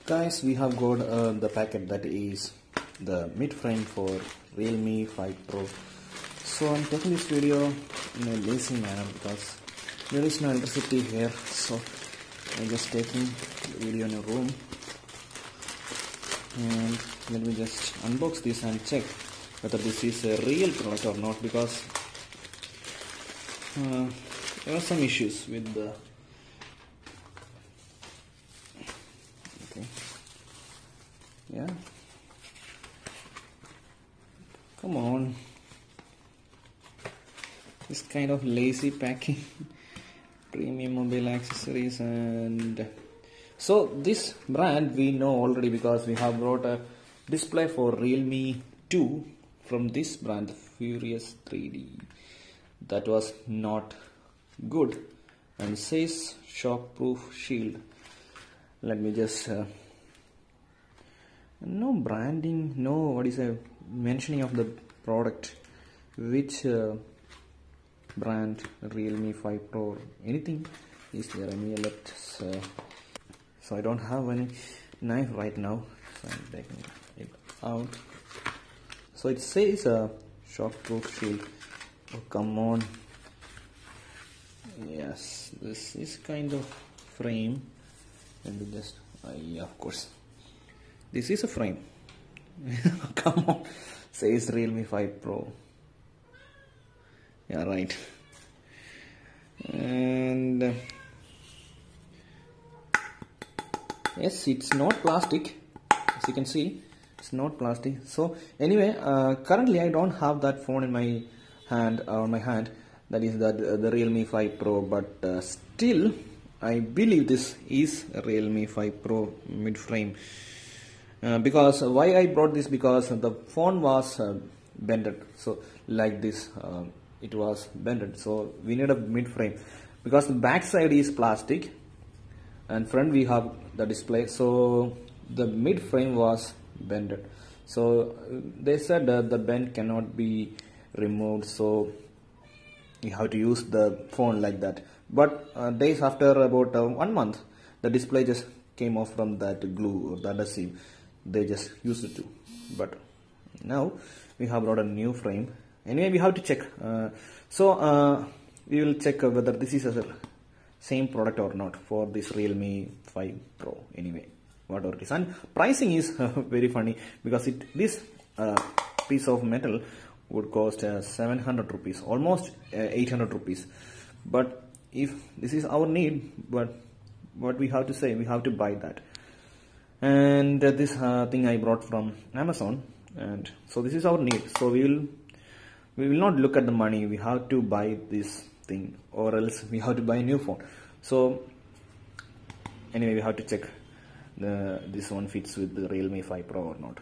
Guys, we have got the packet that is the mid frame for Realme 5 Pro. So I'm taking this video in a lazy manner because there is no electricity here, so I'm just taking the video in a room. And let me just unbox this and check whether this is a real product or not, because there are some issues with the yeah, come on, this kind of lazy packing. Premium mobile accessories. And so this brand we know already because we have brought a display for Realme 2 from this brand, Furious 3D. That was not good and says shockproof shield. Let me just no branding, no what is a mentioning of the product, which brand, Realme 5 Pro, anything is there. Any let's so I don't have any knife right now, so I'm taking it out. So it says shockproof shield. Oh, come on. Yes, this is kind of frame. Let me just yeah, of course this is a frame. Come on, says Realme 5 Pro. Yeah, right. And yes, it's not plastic, as you can see. It's not plastic. So anyway, currently I don't have that phone in my hand, that is the Realme 5 Pro, but still I believe this is a Realme 5 Pro mid-frame. Because why I brought this, because the phone was bended, so like this it was bended, so we need a mid-frame because the back side is plastic and front we have the display, so the mid-frame was bended. So they said the bend cannot be removed, so you have to use the phone like that. But days after, about 1 month, the display just came off from that glue or the adhesive. They just used it too. But now we have brought a new frame. Anyway, we have to check. We will check whether this is a same product or not for this Realme 5 Pro. Anyway, whatever it is. And pricing is very funny because this piece of metal would cost 700 rupees, almost 800 rupees. But if this is our need, but what we have to say, we have to buy that. And this thing I brought from Amazon, and so this is our need. So we will not look at the money. We have to buy this thing, or else we have to buy a new phone. So anyway, we have to check this one fits with the Realme 5 Pro or not.